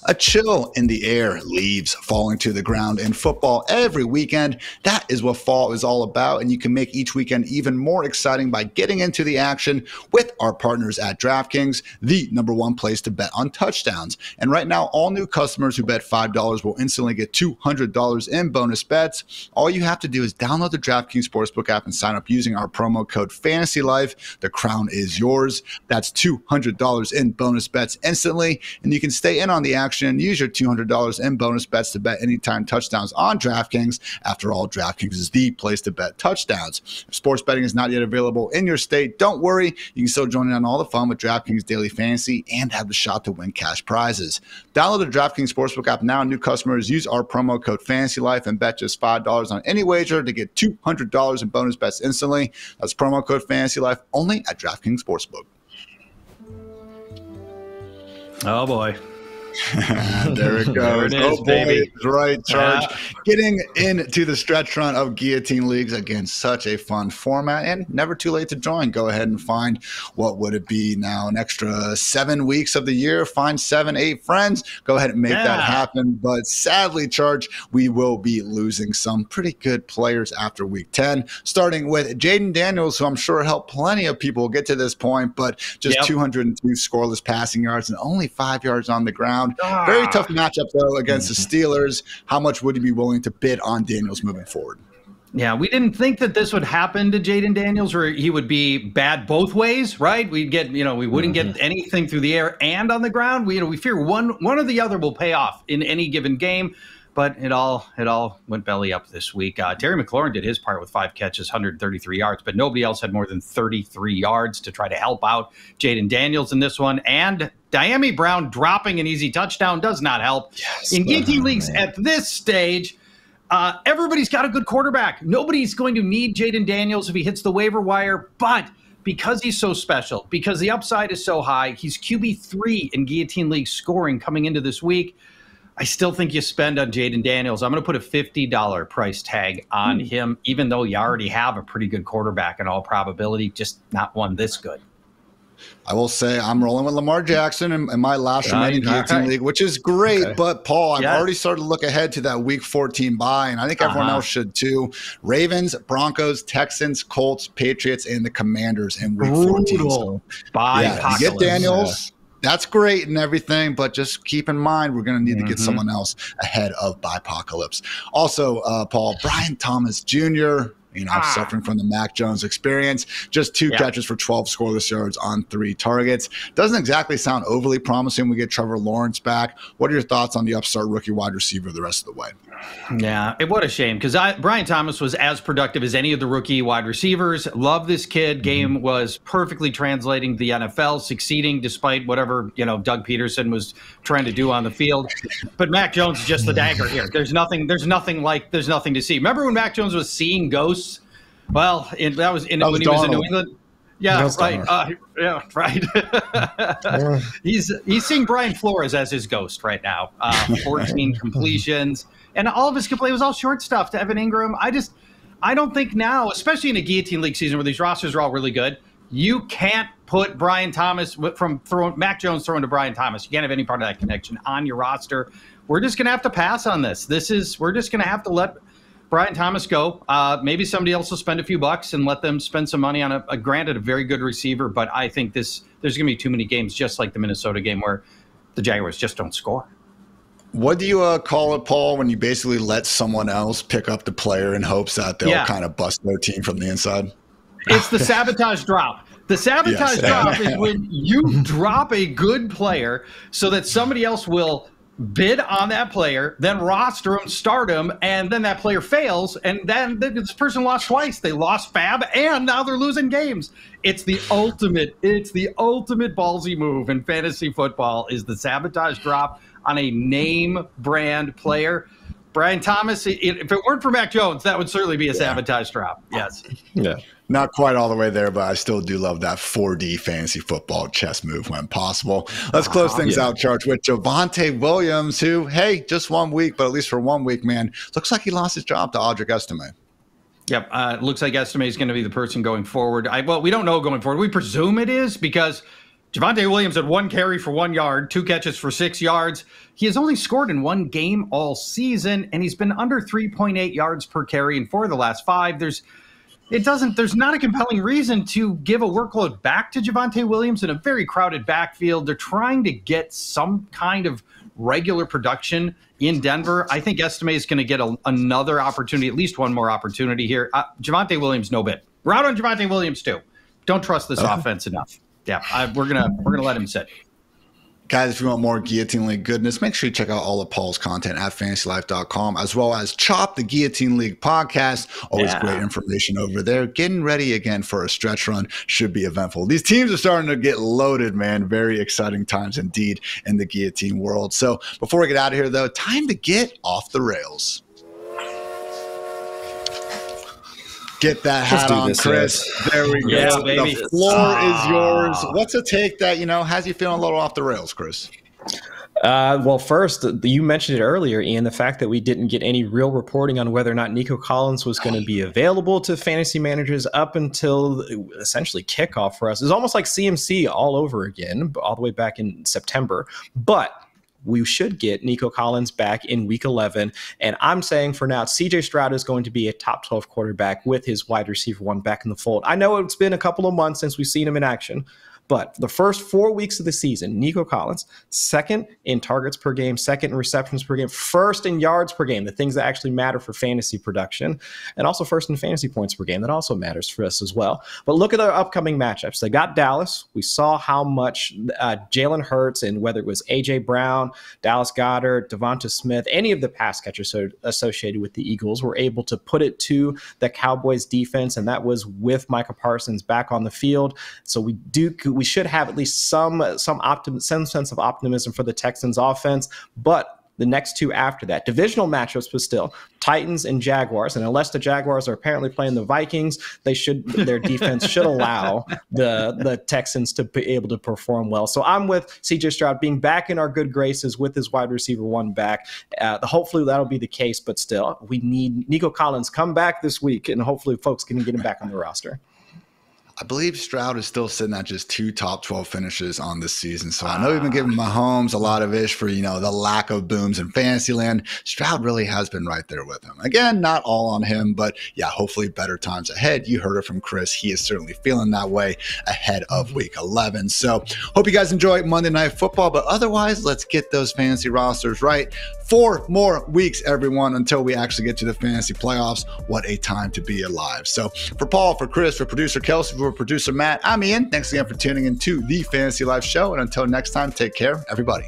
A chill in the air, leaves falling to the ground in football every weekend. That is what fall is all about, and you can make each weekend even more exciting by getting into the action with our partners at DraftKings, the number 1 place to bet on touchdowns. And right now, all new customers who bet $5 will instantly get $200 in bonus bets. All you have to do is download the DraftKings Sportsbook app and sign up using our promo code FANTASYLIFE. The crown is yours. That's $200 in bonus bets instantly, and you can stay in on the action and use your $200 in bonus bets to bet anytime touchdowns on DraftKings. After all, DraftKings is the place to bet touchdowns. If sports betting is not yet available in your state, don't worry. You can still join in on all the fun with DraftKings Daily Fantasy and have the shot to win cash prizes. Download the DraftKings Sportsbook app now. New customers use our promo code FANTASYLIFE and bet just $5 on any wager to get $200 in bonus bets instantly. That's promo code FANTASYLIFE only at DraftKings Sportsbook. Oh, boy. There it goes. There it is, baby. Right, Charge. Getting into the stretch run of guillotine leagues. Again, such a fun format and never too late to join. Go ahead and find, what would it be now, an extra 7 weeks of the year. Find 7, 8 friends. Go ahead and make that happen. But sadly, Charge, we will be losing some pretty good players after week 10, starting with Jaden Daniels, who I'm sure helped plenty of people get to this point, but just 202 scoreless passing yards and only 5 yards on the ground. Very tough matchup, though, against the Steelers. How much would you be willing to bid on Daniels moving forward? Yeah, we didn't think that this would happen to Jaden Daniels, or he would be bad both ways, right? We'd get, we wouldn't get anything through the air and on the ground. We fear one or the other will pay off in any given game. But it all went belly up this week. Terry McLaurin did his part with 5 catches, 133 yards, but nobody else had more than 33 yards to try to help out Jaden Daniels in this one. And Diami Brown dropping an easy touchdown does not help. Yes, in guillotine leagues at this stage, everybody's got a good quarterback. Nobody's going to need Jaden Daniels if he hits the waiver wire, but because he's so special, because the upside is so high, he's QB3 in guillotine league scoring coming into this week. I still think you spend on Jaden Daniels. I'm going to put a $50 price tag on him, even though you already have a pretty good quarterback in all probability, just not one this good. I will say I'm rolling with Lamar Jackson in my last remaining guillotine league, which is great. Okay. But, Paul, I've already started to look ahead to that Week 14 bye, and I think everyone else should too. Ravens, Broncos, Texans, Colts, Patriots, and the Commanders in Week 14. So, you get Daniels. That's great and everything, but just keep in mind we're going to need to get someone else ahead of Bipocalypse. Also, Paul, Brian Thomas Jr., suffering from the Mac Jones experience. Just 2 catches for 12 scoreless yards on 3 targets. Doesn't exactly sound overly promising. We get Trevor Lawrence back. What are your thoughts on the upstart rookie wide receiver the rest of the way? Yeah, what a shame, because Brian Thomas was as productive as any of the rookie wide receivers. Love this kid. Game was perfectly translating to the NFL, succeeding despite whatever Doug Peterson was trying to do on the field. But Mac Jones is just the dagger here. There's nothing to see. Remember when Mac Jones was seeing ghosts? Well, when he was in New England. Yeah, right. Right. He's seeing Brian Flores as his ghost right now. 14 completions. And all of his complete was all short stuff to Evan Ingram. I don't think now, especially in a guillotine league season where these rosters are all really good, you can't put Brian Thomas Mac Jones throwing to Brian Thomas. You can't have any part of that connection on your roster. We're just going to have to pass on this. We're just going to have to let Brian Thomas go. Maybe somebody else will spend a few bucks and let them spend some money on a very good receiver. But I think there's going to be too many games, just like the Minnesota game, where the Jaguars just don't score. What do you call it, Paul, when you basically let someone else pick up the player in hopes that they'll kind of bust their team from the inside? It's the sabotage drop. The sabotage drop is when you drop a good player so that somebody else will bid on that player, then roster him, start him, and then that player fails, and then this person lost twice. They lost Fab, and now they're losing games. It's the ultimate ballsy move in fantasy football is the sabotage drop on a name brand player. Brian Thomas, if it weren't for Mac Jones, that would certainly be a sabotage drop. Yes. Yeah. Not quite all the way there, but I still do love that 4D fantasy football chess move when possible. Let's close things out, Charch, with Javonte Williams, who, hey, just 1 week, but at least for 1 week, man, looks like he lost his job to Audric Estime. Yep. It looks like Estime is going to be the person going forward. We don't know going forward. We presume it is because Javonte Williams had 1 carry for 1 yard, 2 catches for 6 yards. He has only scored in 1 game all season, and he's been under 3.8 yards per carry in 4 of the last 5. There's not a compelling reason to give a workload back to Javonte Williams in a very crowded backfield. They're trying to get some kind of regular production in Denver. I think Estime is going to get another opportunity, at least one more opportunity here. Javonte Williams, no bid. We're out on Javonte Williams too. Don't trust this offense enough. Yeah, we're gonna let him sit. Guys, if you want more Guillotine League goodness, make sure you check out all of Paul's content at FantasyLife.com, as well as Chop the Guillotine League podcast. Always great information over there. Getting ready again for a stretch run should be eventful. These teams are starting to get loaded, man. Very exciting times indeed in the guillotine world. So before we get out of here, though, time to get off the rails. Get that hat on, Chris. There we go. Yeah, baby. The floor is yours. What's a take that, has you feeling a little off the rails, Chris? Well, first, you mentioned it earlier, Ian, the fact that we didn't get any real reporting on whether or not Nico Collins was going to be available to fantasy managers up until essentially kickoff for us. It's almost like CMC all over again, all the way back in September. But we should get Nico Collins back in week 11. And I'm saying for now, CJ Stroud is going to be a top 12 quarterback with his wide receiver 1 back in the fold. I know it's been a couple of months since we've seen him in action, but the first 4 weeks of the season, Nico Collins, 2nd in targets per game, 2nd in receptions per game, 1st in yards per game, the things that actually matter for fantasy production, and also 1st in fantasy points per game. That also matters for us as well. But look at their upcoming matchups. They got Dallas. We saw how much Jalen Hurts and whether it was A.J. Brown, Dallas Goedert, Devonta Smith, any of the pass catchers associated with the Eagles were able to put it to the Cowboys defense, and that was with Micah Parsons back on the field. So we should have at least some sense of optimism for the Texans offense, but the next 2 after that, divisional matchups, but still Titans and Jaguars. And unless the Jaguars are apparently playing the Vikings, their defense should allow the Texans to be able to perform well. So I'm with CJ Stroud being back in our good graces with his wide receiver 1 back. Hopefully that'll be the case, but still we need Nico Collins come back this week, and hopefully folks can get him back on the roster. I believe Stroud is still sitting at just 2 top 12 finishes on this season. So I know we've been giving Mahomes a lot of ish for, the lack of booms in fantasy land. Stroud really has been right there with him. Again, not all on him, but yeah, hopefully better times ahead. You heard it from Chris. He is certainly feeling that way ahead of week 11. So hope you guys enjoy Monday Night Football, but otherwise, let's get those fantasy rosters right. 4 more weeks, everyone, until we actually get to the fantasy playoffs. What a time to be alive. So for Paul, for Chris, for producer Kelsey, for producer Matt, I'm Ian. Thanks again for tuning in to the Fantasy Life Show. And until next time, take care, everybody.